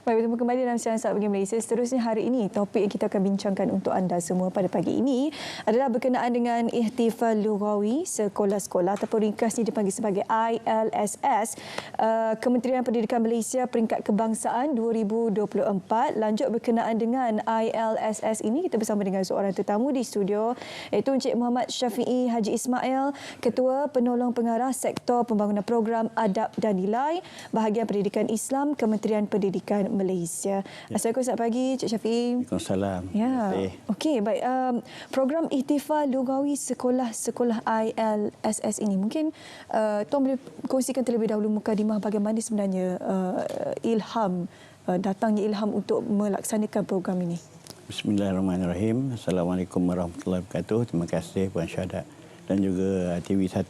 Baik, bertemu kembali dalam siaran Saat Pagi Malaysia. Seterusnya hari ini, topik yang kita akan bincangkan untuk anda semua pada pagi ini adalah berkenaan dengan ihtifal lughawi sekolah-sekolah ataupun ringkasnya dipanggil sebagai ILSS. Kementerian Pendidikan Malaysia Peringkat Kebangsaan 2024. Lanjut berkenaan dengan ILSS ini, kita bersama dengan seorang tetamu di studio, iaitu Encik Muhammad Syafiee Haji Ismail, Ketua Penolong Pengarah Sektor Pembangunan Program Adab dan Nilai, Bahagian Pendidikan Islam, Kementerian Pendidikan Malaysia. Assalamualaikum, selamat pagi Cik Syafiee. Waalaikumsalam. Ya. Okey, baik. Program ihtifal lughawi sekolah-sekolah ILSS ini, mungkin Tuan boleh kongsikan terlebih dahulu mukadimah bagaimana sebenarnya datangnya ilham untuk melaksanakan program ini. Bismillahirrahmanirrahim. Assalamualaikum warahmatullahi wabarakatuh. Terima kasih Puan Syahadat dan juga TV1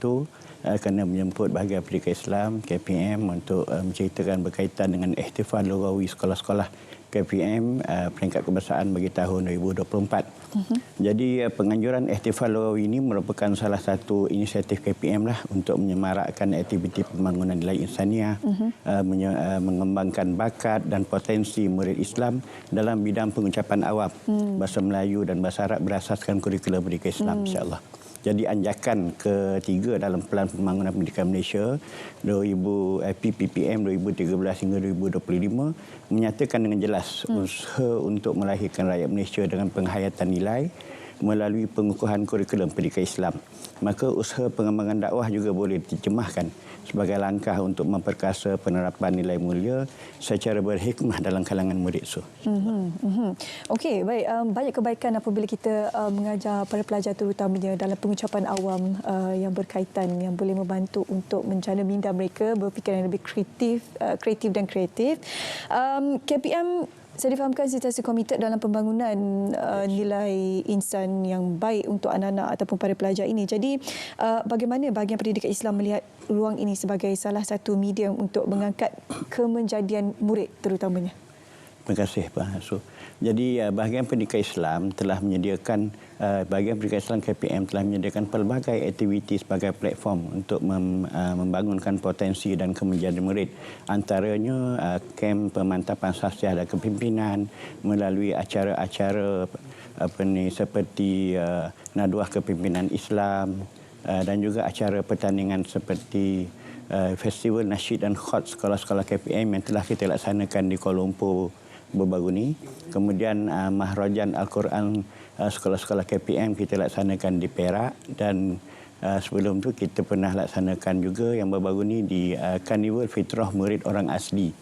kerana menjemput Bahagian Pendidikan Islam KPM untuk menceritakan berkaitan dengan ihtifal lughawi sekolah-sekolah KPM Peringkat Kebangsaan bagi tahun 2024. Jadi penganjuran ihtifal lughawi ini merupakan salah satu inisiatif KPM lah untuk menyemarakkan aktiviti pembangunan nilai insaniah, mengembangkan bakat dan potensi murid Islam dalam bidang pengucapan awam, bahasa Melayu dan bahasa Arab berasaskan kurikulum pendidikan Islam, insya-Allah. Jadi anjakan ketiga dalam Pelan Pembangunan Pendidikan Malaysia PPPM 2013 hingga 2025 menyatakan dengan jelas usaha untuk melahirkan rakyat Malaysia dengan penghayatan nilai melalui pengukuhan kurikulum pendidikan Islam. Maka usaha pengembangan dakwah juga boleh diterjemahkan sebagai langkah untuk memperkasa penerapan nilai mulia secara berhikmah dalam kalangan murid. Okey, baik. Banyak kebaikan apabila kita mengajar para pelajar terutamanya dalam pengucapan awam yang berkaitan, yang boleh membantu untuk menjana minda mereka berfikir yang lebih kreatif dan kreatif. KPM, saya difahamkan sentiasa komited dalam pembangunan nilai insan yang baik untuk anak-anak ataupun para pelajar ini. Jadi, bagaimana Bahagian Pendidikan Islam melihat ruang ini sebagai salah satu medium untuk mengangkat kemenjadian murid terutamanya? Terima kasih Pak Hasu. Jadi Bahagian Pendidikan Islam telah menyediakan Bahagian Pendidikan Islam KPM telah menyediakan pelbagai aktiviti sebagai platform untuk membangunkan potensi dan kemenjadian murid. Antaranya kem pemantapan sahsiah dan kepimpinan melalui acara-acara seperti Nadwah Kepimpinan Islam dan juga acara pertandingan seperti Festival Nasyid dan Khot sekolah-sekolah KPM yang telah kita laksanakan di Kuala Lumpur baru-baru ini. Kemudian Mahrajan Al-Quran sekolah-sekolah KPM kita laksanakan di Perak, dan sebelum tu kita pernah laksanakan juga yang baru-baru ini di Karnival Fitrah Murid Orang Asli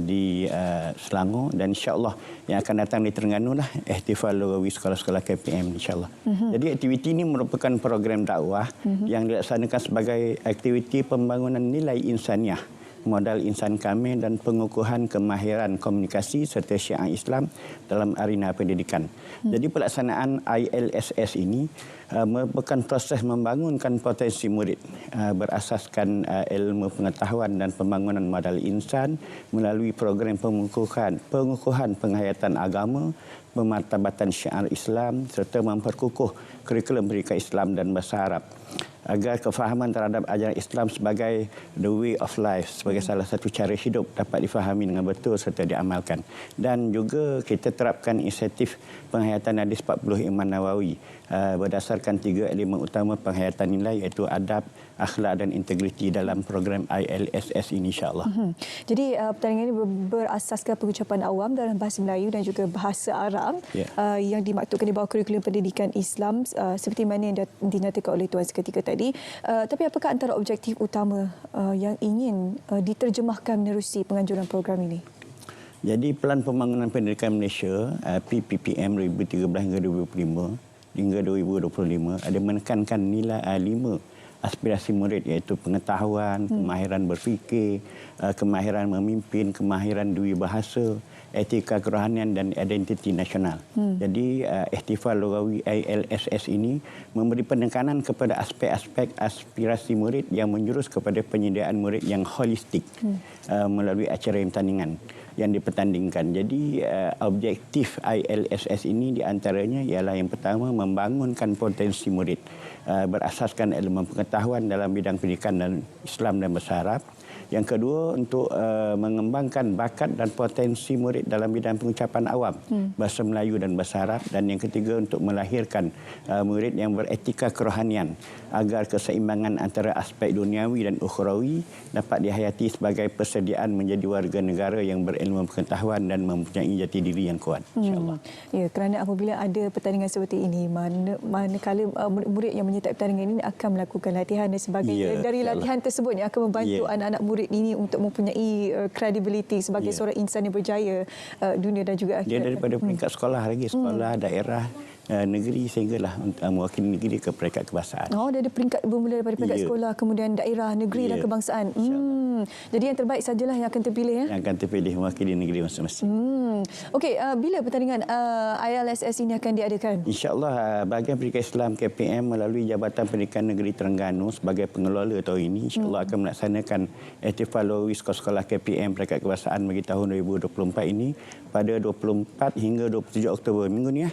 di Selangor, dan insya-Allah yang akan datang di Terengganu lah ihtifal lughawi sekolah-sekolah KPM, insya-Allah. Jadi aktiviti ini merupakan program dakwah yang dilaksanakan sebagai aktiviti pembangunan nilai insaniah, modal insan kamil dan pengukuhan kemahiran komunikasi serta syiar Islam dalam arena pendidikan. Jadi pelaksanaan ILSS ini merupakan proses membangunkan potensi murid berasaskan ilmu pengetahuan dan pembangunan modal insan melalui program pengukuhan penghayatan agama, pemartabatan syiar Islam serta memperkukuh kurikulum pendidikan Islam dan bahasa Arab agar kefahaman terhadap ajaran Islam sebagai the way of life, sebagai salah satu cara hidup dapat difahami dengan betul serta diamalkan. Dan juga kita terapkan inisiatif penghayatan hadis 40 Imam Nawawi berdasarkan 3 elemen utama penghayatan nilai, iaitu adab, akhlak dan integriti dalam program ILSS ini, insya-Allah. Jadi pertandingan ini berasaskan pengucapan awam dalam bahasa Melayu dan juga bahasa Arab yang dimaktubkan di bawah kurikulum pendidikan Islam seperti mana yang dinyatakan oleh Tuan seketika tadi. Tapi apakah antara objektif utama yang ingin diterjemahkan menerusi penganjuran program ini? Jadi Pelan Pembangunan Pendidikan Malaysia PPPM 2013 hingga 2025 hingga 2025 ada menekankan nilai 5 aspirasi murid, iaitu pengetahuan, kemahiran berfikir, kemahiran memimpin, kemahiran dui bahasa, etika kerohanian dan identiti nasional. Jadi ihtifal lughawi ILSS ini memberi penekanan kepada aspek-aspek aspirasi murid yang menjurus kepada penyediaan murid yang holistik melalui acara pertandingan yang dipertandingkan. Jadi objektif ILSS ini diantaranya ialah yang pertama, membangunkan potensi murid berasaskan elemen pengetahuan dalam bidang pendidikan dan Islam dan bahasa Arab. Yang kedua, untuk mengembangkan bakat dan potensi murid dalam bidang pengucapan awam, bahasa Melayu dan bahasa Arab. Dan yang ketiga, untuk melahirkan murid yang beretika kerohanian agar keseimbangan antara aspek duniawi dan ukhrawi dapat dihayati sebagai persediaan menjadi warga negara yang berilmu pengetahuan dan mempunyai jati diri yang kuat, insya-Allah. Ya, kerana apabila ada pertandingan seperti ini, manakala murid yang menyertai pertandingan ini akan melakukan latihan dan sebagainya. Dari latihan tersebut yang akan membantu anak-anak murid ini untuk mempunyai kredibiliti sebagai seorang insan yang berjaya dunia dan juga akhirat. Dia daripada peringkat sekolah lagi, sekolah, daerah, negeri sehinggalah mewakili negeri ke peringkat kebangsaan. Oh, dia ada peringkat bermula daripada peringkat sekolah, kemudian daerah, negeri dan kebangsaan. Jadi yang terbaik sajalah yang akan terpilih ya. Yang akan terpilih mewakili negeri masing-masing. Okey, bila pertandingan ILSS ini akan diadakan? InsyaAllah Bahagian Pendidikan Islam KPM melalui Jabatan Pendidikan Negeri Terengganu sebagai pengelola tahun ini insyaAllah akan melaksanakan ihtifal Luawi sekolah-sekolah KPM peringkat kebangsaan bagi tahun 2024 ini pada 24 hingga 27 Oktober minggu ni ya.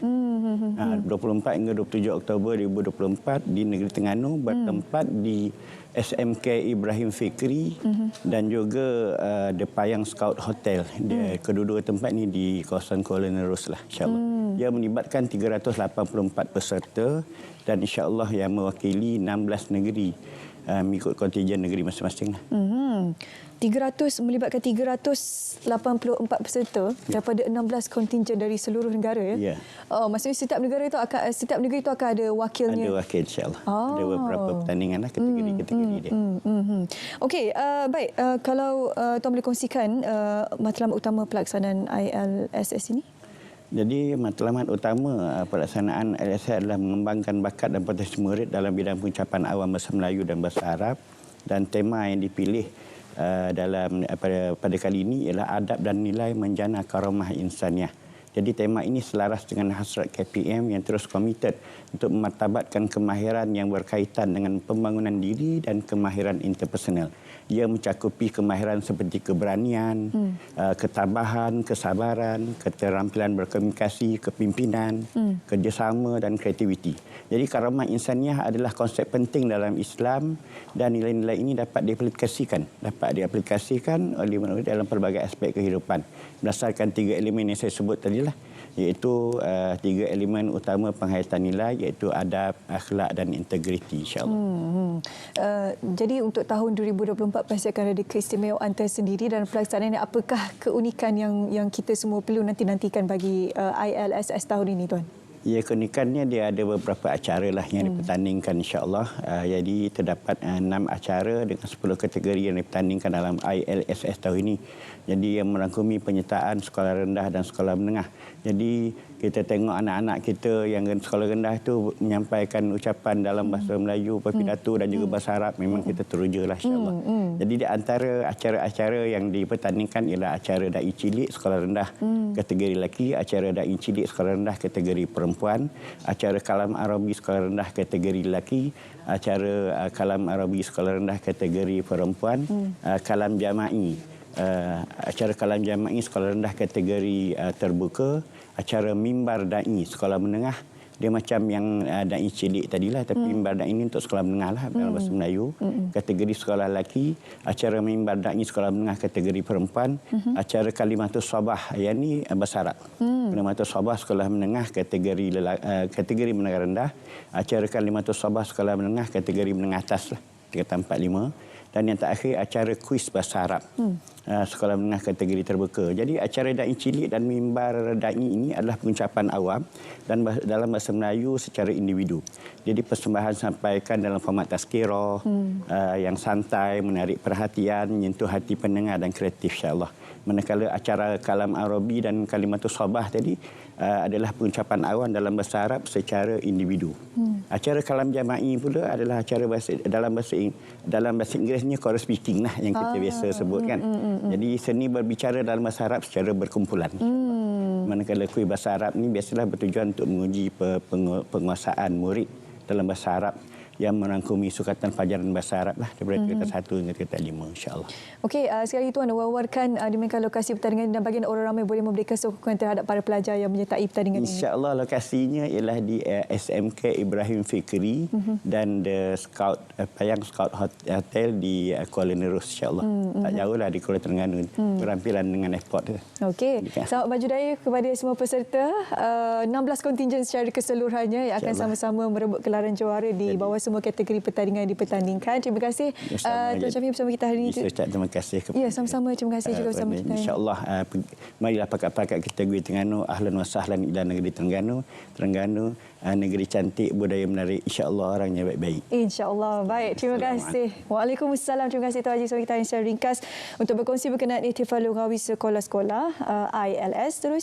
24 hingga 27 Oktober 2024 di Negeri Terengganu bertempat di SMK Ibrahim Fikri dan juga The Payang Scout Hotel. Kedua-dua tempat ni di kawasan Kuala Nerus lah, insyaAllah. Dia melibatkan 384 peserta dan insyaAllah yang mewakili 16 negeri mengikut kontijen negeri masing-masing. 300 melibatkan 384 peserta daripada 16 kontingen dari seluruh negara ya. Oh, maksudnya setiap negeri itu akan ada wakilnya. Ada wakil insya-Allah. Ada beberapa pertandingan lah kategori-kategori dia. Okey, baik, kalau tuan boleh kongsikan matlamat utama pelaksanaan ILSS ini? Jadi matlamat utama pelaksanaan ILSS adalah mengembangkan bakat dan potensi murid dalam bidang pengucapan awam bahasa Melayu dan bahasa Arab, dan tema yang dipilih pada kali ini ialah adab dan nilai menjana karamah insaniah. Jadi tema ini selaras dengan hasrat KPM yang terus komited untuk memartabatkan kemahiran yang berkaitan dengan pembangunan diri dan kemahiran interpersonal. Ia mencakupi kemahiran seperti keberanian, ketabahan, kesabaran, keterampilan berkomunikasi, kepimpinan, kerjasama dan kreativiti. Jadi karamah insaniah adalah konsep penting dalam Islam dan nilai-nilai ini dapat diaplikasikan oleh manusia dalam pelbagai aspek kehidupan berdasarkan 3 elemen yang saya sebut tadi lah, iaitu 3 elemen utama penghayatan nilai, iaitu adab, akhlak dan integriti, insyaAllah. Jadi untuk tahun 2024 pasti akan ada keistimewaan tersendiri, dan pelaksanaan ini apakah keunikan yang kita semua perlu nantikan bagi ILSS tahun ini, Tuan? Ya, keunikannya dia ada beberapa acara lah yang dipertandingkan insya-Allah. Jadi terdapat 6 acara dengan 10 kategori yang dipertandingkan dalam ILSS tahun ini. Jadi yang merangkumi penyertaan sekolah rendah dan sekolah menengah. Jadi kita tengok anak-anak kita yang sekolah rendah itu menyampaikan ucapan dalam bahasa Melayu, berpidato dan juga bahasa Arab, memang kita terujalah insya-Allah. Jadi di antara acara-acara yang dipertandingkan ialah acara dai cilik sekolah rendah kategori lelaki, acara dai cilik sekolah rendah kategori perempuan, acara kalam Arabi sekolah rendah kategori lelaki, acara kalam Arabi sekolah rendah kategori perempuan, kalam jama'i, acara kalam jama'i sekolah rendah kategori terbuka, acara mimbar da'i sekolah menengah. Dia macam yang da'i cilik tadilah, tapi mimbar da'i ini untuk sekolah menengah lah dalam bahasa Melayu. Kategori sekolah lelaki, acara mimbar da'i sekolah menengah kategori perempuan, acara kalimatus sabah, yang ni bahasa Arab. Kalimatus sabah sekolah menengah kategori menengah rendah, acara kalimatus sabah sekolah menengah kategori menengah atas lah, tingkatan 4-5. Dan yang terakhir acara kuis bahasa Arab sekolah menengah kategori terbuka. Jadi acara da'i cilik dan mimbar da'i ini adalah pengucapan awam dan dalam bahasa Melayu secara individu. Jadi persembahan sampaikan dalam format tazkirah yang santai, menarik perhatian, menyentuh hati pendengar dan kreatif insya-Allah. Manakala acara kalam Arabi dan kalimatus sabah tadi adalah pengucapan awam dalam bahasa Arab secara individu. Acara kalam jama'i pula adalah acara dalam bahasa Inggerisnya chorus speaking lah yang kita biasa sebutkan. Jadi seni berbicara dalam bahasa Arab secara berkumpulan. Manakala kuis bahasa Arab ni biasalah bertujuan untuk menguji penguasaan murid dalam bahasa Arab. yang merangkumi sukatan pelajaran bahasa Arab lah daripada tingkatan 1 hingga tingkatan 5 insya-Allah. Okey, sekali lagi Tuan wawarkan di mana lokasi pertandingan dan bagaimana orang ramai boleh memberikan sokongan terhadap para pelajar yang menyertai pertandingan ini. InsyaAllah lokasinya ialah di SMK Ibrahim Fikri dan The Scout Payang Scout Hotel di Kuala Nerus insya-Allah. Tak jauh lah di Kuala Terengganu. Berampilan dengan airport tu. Okey. Selamat maju daya kepada semua peserta. 16 kontingen secara keseluruhannya yang akan sama-sama merebut gelaran juara di bawah semua kategori pertandingan yang dipertandingkan. Terima kasih Tuan Syafiq bersama kita hari ini. Terima kasih kepada ya, sama-sama. Terima kasih juga bersama kita. InsyaAllah marilah pakat-pakat kita pergi Terengganu. Ahlan wa sahlan ila negeri Terengganu. Terengganu negeri cantik, budaya menarik. InsyaAllah orangnya baik-baik. InsyaAllah. Baik, terima kasih. Waalaikumsalam. Terima kasih Tuan Haji bersama kita secara ringkas untuk berkongsi berkenaan Ihtifal Lughawi Sekolah-Sekolah ILS. Terus